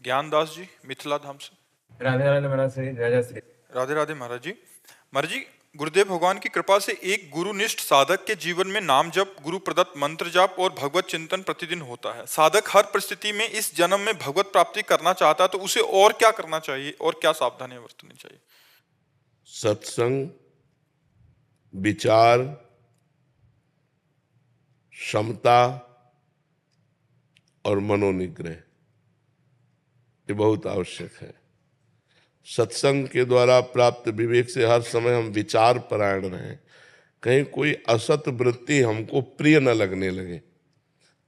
ज्ञानदास जी मिथिला धाम से। राधे राधे महाराज श्री जय जय श्री। राधे राधे महाराज जी। महाराज जी, गुरुदेव भगवान की कृपा से एक गुरुनिष्ठ साधक के जीवन में नाम जप, गुरु प्रदत्त मंत्र जाप और भगवत चिंतन प्रतिदिन होता है। साधक हर परिस्थिति में इस जन्म में भगवत प्राप्ति करना चाहता है तो उसे और क्या करना चाहिए और क्या सावधानियां बरतनी चाहिए? सत्संग, विचार, क्षमता और मनोनिग्रह, ये बहुत आवश्यक है। सत्संग के द्वारा प्राप्त विवेक से हर समय हम विचार परायण रहें, कहीं कोई असत वृत्ति हमको प्रिय न लगने लगे।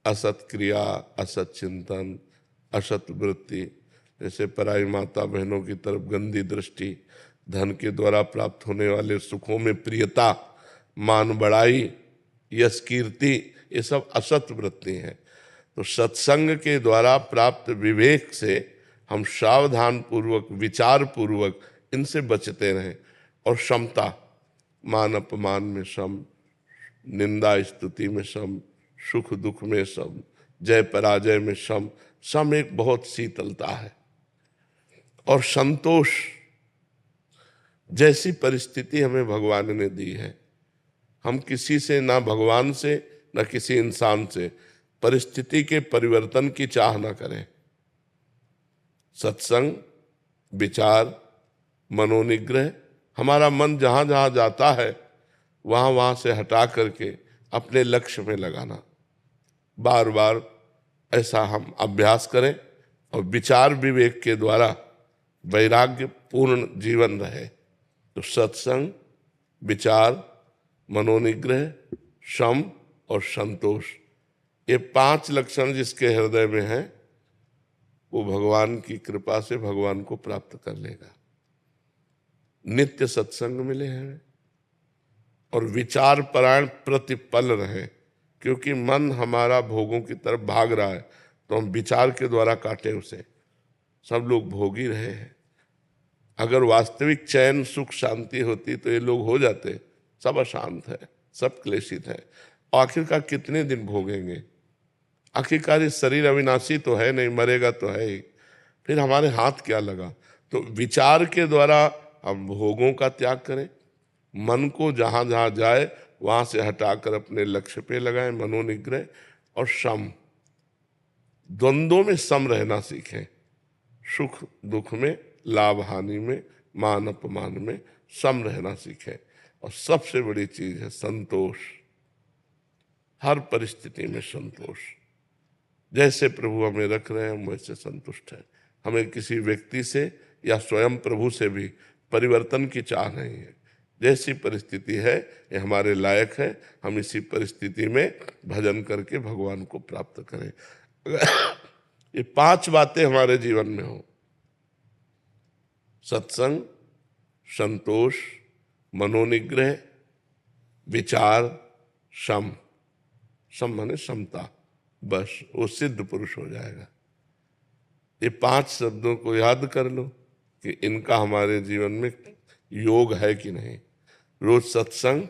असत क्रिया, असत चिंतन, असत वृत्ति, जैसे पराई माता बहनों की तरफ गंदी दृष्टि, धन के द्वारा प्राप्त होने वाले सुखों में प्रियता, मान बढ़ाई, यश कीर्ति, ये सब असत वृत्ति हैं। तो सत्संग के द्वारा प्राप्त विवेक से हम सावधान पूर्वक, विचार पूर्वक इनसे बचते रहें। और क्षमता, मान अपमान में सम, निंदा स्तुति में सम, सुख दुख में सम, जय पराजय में सम, सम एक बहुत शीतलता है। और संतोष, जैसी परिस्थिति हमें भगवान ने दी है, हम किसी से, ना भगवान से ना किसी इंसान से, परिस्थिति के परिवर्तन की चाह ना करें। सत्संग, विचार, मनोनिग्रह, हमारा मन जहां जहां जाता है वहां से हटा करके अपने लक्ष्य में लगाना। बार बार ऐसा हम अभ्यास करें और विचार विवेक के द्वारा वैराग्य पूर्ण जीवन रहे। तो सत्संग, विचार, मनोनिग्रह, शम और संतोष, ये 5 लक्षण जिसके हृदय में है वो भगवान की कृपा से भगवान को प्राप्त कर लेगा। नित्य सत्संग मिले हमें और विचार परायण प्रतिपल रहे, क्योंकि मन हमारा भोगों की तरफ भाग रहा है तो हम विचार के द्वारा काटे उसे। सब लोग भोग ही रहे हैं। अगर वास्तविक चैन, सुख, शांति होती तो ये लोग हो जाते। सब अशांत है, सब क्लेशित है। आखिरकार कितने दिन भोगेंगे? आखिरकार इस शरीर अविनाशी तो है नहीं, मरेगा तो है ही, फिर हमारे हाथ क्या लगा? तो विचार के द्वारा हम भोगों का त्याग करें, मन को जहां जहां जाए वहां से हटाकर अपने लक्ष्य पे लगाएं। मनोनिग्रह और सम, द्वंद्वों में सम रहना सीखें। सुख दुख में, लाभ हानि में, मान अपमान में सम रहना सीखें। और सबसे बड़ी चीज है संतोष, हर परिस्थिति में संतोष। जैसे प्रभु हमें रख रहे हैं हम वैसे संतुष्ट हैं। हमें किसी व्यक्ति से या स्वयं प्रभु से भी परिवर्तन की चाह नहीं है। जैसी परिस्थिति है ये हमारे लायक है, हम इसी परिस्थिति में भजन करके भगवान को प्राप्त करें। ये 5 बातें हमारे जीवन में हो, सत्संग, संतोष, मनोनिग्रह, विचार, सम, सम माने समता, बस वो सिद्ध पुरुष हो जाएगा। ये 5 शब्दों को याद कर लो कि इनका हमारे जीवन में योग है कि नहीं। रोज सत्संग,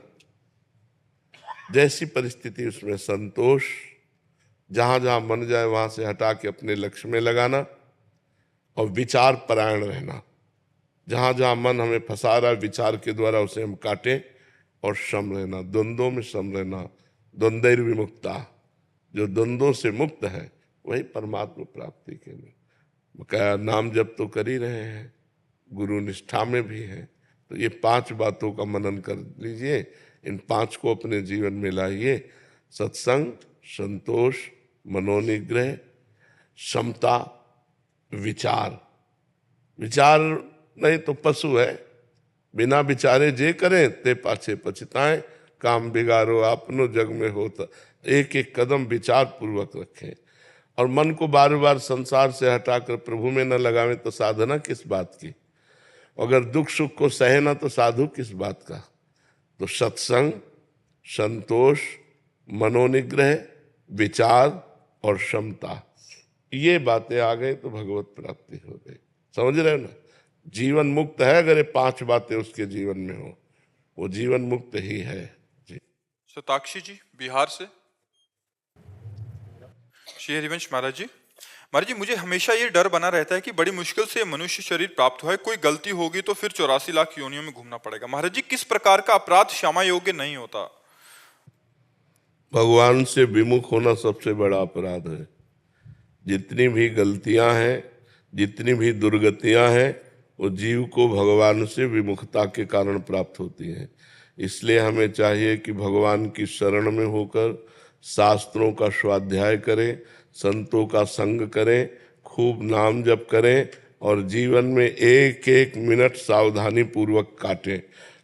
जैसी परिस्थिति उसमें संतोष, जहां जहां मन जाए वहां से हटा के अपने लक्ष्य में लगाना। और विचार परायण रहना, जहां जहां मन हमें फंसा रहा है विचार के द्वारा उसे हम काटें। और सम रहना, द्वंद्वों में सम रहना। द्वंद्वैर विमुक्ता, जो द्वंद्वों से मुक्त है वही परमात्मा प्राप्ति के लिए। क्या नाम जप तो कर ही रहे हैं, गुरु निष्ठा में भी है, तो ये 5 बातों का मनन कर लीजिए। इन 5 को अपने जीवन में लाइए। सत्संग, संतोष, मनोनिग्रह, समता, विचार। विचार नहीं तो पशु है, बिना विचारे जे करें ते पाछे पछताएं। काम बिगाड़ो आपनो जग में होता, एक एक कदम विचार पूर्वक रखें। और मन को बार बार संसार से हटाकर प्रभु में न लगावे तो साधना किस बात की? अगर दुख सुख को सहे ना तो साधु किस बात का? तो सत्संग, संतोष, मनोनिग्रह, विचार और क्षमता, ये बातें आ गई तो भगवत प्राप्ति हो गई। समझ रहे हो ना? जीवन मुक्त है अगर ये 5 बातें उसके जीवन में हो, वो जीवन मुक्त ही है जी। सताक्षी जी बिहार से। श्री हरिवंश महाराज जी, महाराज जी, मुझे हमेशा ये डर बना रहता है कि बड़ी मुश्किल से मनुष्य शरीर प्राप्त हुआ है, कोई गलती होगी तो फिर 84 लाख योनियों में घूमना पड़ेगा। महाराज जी, किस प्रकार का अपराध क्षमा योग्य नहीं होता? भगवान से विमुख होना सबसे बड़ा अपराध है। जितनी भी गलतियां हैं, जितनी भी दुर्गतियां हैं, वो जीव को भगवान से विमुखता के कारण प्राप्त होती हैं। इसलिए हमें चाहिए कि भगवान की शरण में होकर शास्त्रों का स्वाध्याय करें, संतों का संग करें, खूब नाम जप करें और जीवन में एक एक मिनट सावधानी पूर्वक काटें।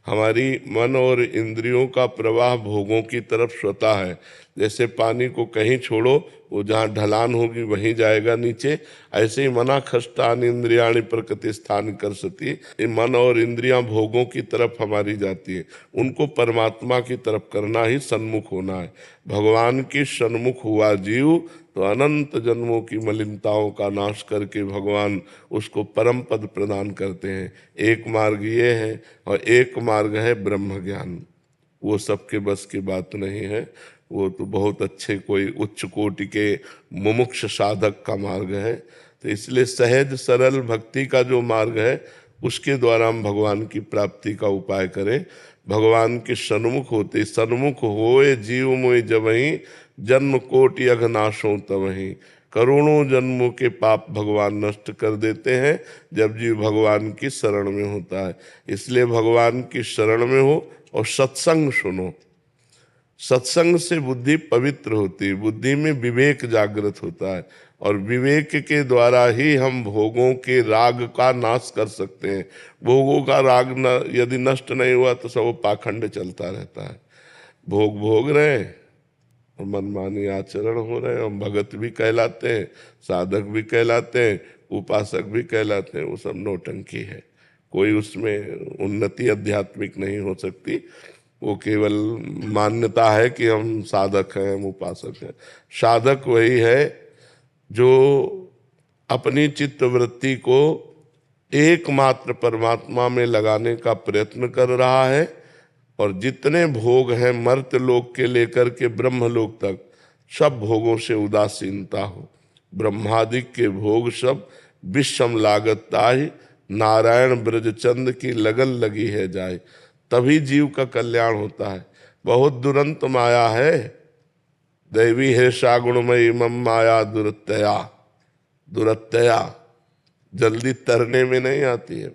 हमारी मन और इंद्रियों का प्रवाह भोगों की तरफ स्वतः है। जैसे पानी को कहीं छोड़ो, वो जहाँ ढलान होगी वहीं जाएगा नीचे, ऐसे ही मना खष्टान इंद्रियाणि प्रकृति स्थान कर सती। ये मन और इंद्रियां भोगों की तरफ हमारी जाती है, उनको परमात्मा की तरफ करना ही सन्मुख होना है। भगवान की सन्मुख हुआ जीव तो अनंत जन्मों की मलिनताओं का नाश करके भगवान उसको परम पद प्रदान करते हैं। एक मार्ग ये है और एक मार्ग है ब्रह्म ज्ञान। वो सबके बस की बात नहीं है, वो तो बहुत अच्छे कोई उच्च कोटि के मुमुक्ष साधक का मार्ग है। तो इसलिए सहज सरल भक्ति का जो मार्ग है उसके द्वारा हम भगवान की प्राप्ति का उपाय करें। भगवान के सन्मुख होते, सन्मुख होए जीव मोय जबहि, जन्म कोटि अघनाशों तबहि। करोड़ों जन्मों के पाप भगवान नष्ट कर देते हैं जब जीव भगवान की शरण में होता है। इसलिए भगवान की शरण में हो और सत्संग सुनो। सत्संग से बुद्धि पवित्र होती है, बुद्धि में विवेक जागृत होता है और विवेक के द्वारा ही हम भोगों के राग का नाश कर सकते हैं। भोगों का राग यदि नष्ट नहीं हुआ तो सब पाखंड चलता रहता है। भोग भोग रहे हैं और मनमानी आचरण हो रहे हैं। हम भगत भी कहलाते हैं, साधक भी कहलाते हैं, उपासक भी कहलाते हैं, वो सब नौटंकी है। कोई उसमें उन्नति आध्यात्मिक नहीं हो सकती। वो केवल मान्यता है कि हम साधक हैं, हम उपासक हैं। साधक वही है जो अपनी चित्त वृत्ति को एकमात्र परमात्मा में लगाने का प्रयत्न कर रहा है और जितने भोग हैं मर्त्य लोक के लेकर के ब्रह्म लोक तक, सब भोगों से उदासीनता हो। ब्रह्मादिक के भोग सब विषम लागत ताहि, नारायण ब्रजचंद की लगन लगी है जाए। तभी जीव का कल्याण होता है। बहुत दुरंत माया है, दैवी है सागुणमयी मम माया दुरत्यया। दुरत्यया जल्दी तरने में नहीं आती है,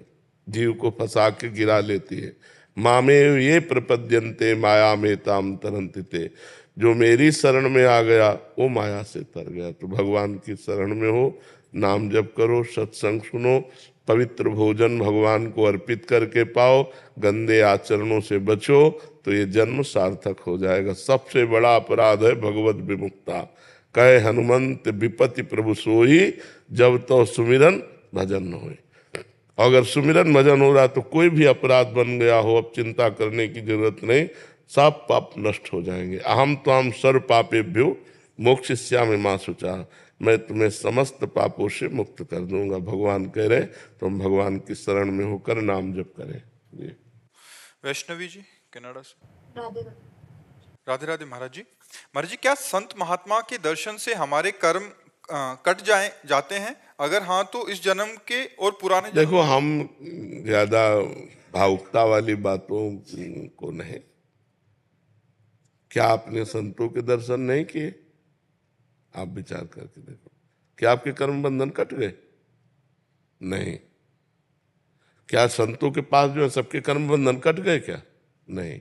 जीव को फंसा के गिरा लेती है। मामे ये प्रपद्यन्ते माया में ताम तरंतिते। जो मेरी शरण में आ गया वो माया से तर गया। तो भगवान की शरण में हो, नाम जप करो, सत्संग सुनो, पवित्र भोजन भगवान को अर्पित करके पाओ, गंदे आचरणों से बचो, तो ये जन्म सार्थक हो जाएगा। सबसे बड़ा अपराध है भगवत विमुक्ता। कहे हनुमंत विपति प्रभु सोई, जब तो सुमिरन भजन होए। अगर सुमिरन भजन हो रहा तो कोई भी अपराध बन गया हो, अब चिंता करने की जरूरत नहीं, सब पाप नष्ट हो जाएंगे। अहम तो हम सर्व पापेभ्यो मोक्षयिष्यामि मा शुचः। मैं तुम्हें समस्त पापों से मुक्त कर दूंगा। भगवान कह रहे तो हम भगवान की शरण में होकर नाम जप करें। जी। वैष्णवी जी कनाडा से। राधे राधे राधे महाराज जी। महाराज जी, क्या संत महात्मा के दर्शन से हमारे कर्म कट जाते हैं? अगर हाँ तो इस जन्म के और पुराने जन्म? देखो, हम ज्यादा भावुकता वाली बातों को नहीं। क्या आपने संतों के दर्शन नहीं किए? आप विचार करके देखो, क्या आपके कर्म बंधन कट गए? नहीं। क्या संतों के पास जो है सबके कर्म बंधन कट गए क्या? नहीं।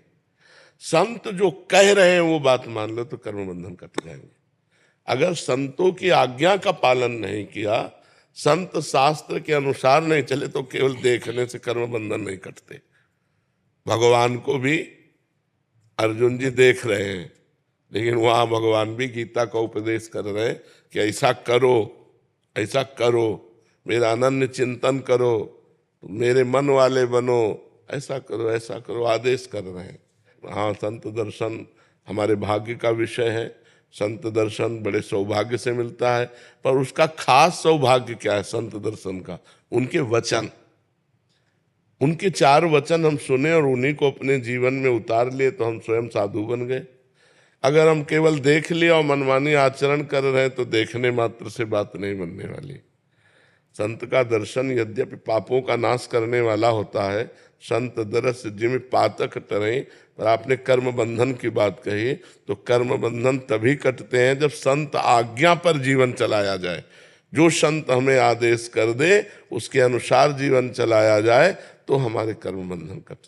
संत जो कह रहे हैं वो बात मान लो तो कर्म बंधन कट जाएंगे। अगर संतों की आज्ञा का पालन नहीं किया, संत शास्त्र के अनुसार नहीं चले, तो केवल देखने से कर्म बंधन नहीं कटते। भगवान को भी अर्जुन जी देख रहे हैं, लेकिन वहां भगवान भी गीता का उपदेश कर रहे हैं कि ऐसा करो, ऐसा करो, मेरा अनन्य चिंतन करो, मेरे मन वाले बनो, ऐसा करो, ऐसा करो, आदेश कर रहे हैं। हाँ, संत दर्शन हमारे भाग्य का विषय है। संत दर्शन बड़े सौभाग्य से मिलता है, पर उसका खास सौभाग्य क्या है संत दर्शन का? उनके वचन, उनके 4 वचन हम सुने और उन्हीं को अपने जीवन में उतार लिए तो हम स्वयं साधु बन गए। अगर हम केवल देख लिया और मनमानी आचरण कर रहे हैं तो देखने मात्र से बात नहीं बनने वाली। संत का दर्शन यद्यपि पापों का नाश करने वाला होता है, संत दरस जिम पातक टरें, पर आपने कर्म बंधन की बात कही, तो कर्म बंधन तभी कटते हैं जब संत आज्ञा पर जीवन चलाया जाए। जो संत हमें आदेश कर दे उसके अनुसार जीवन चलाया जाए तो हमारे कर्म बंधन कटते।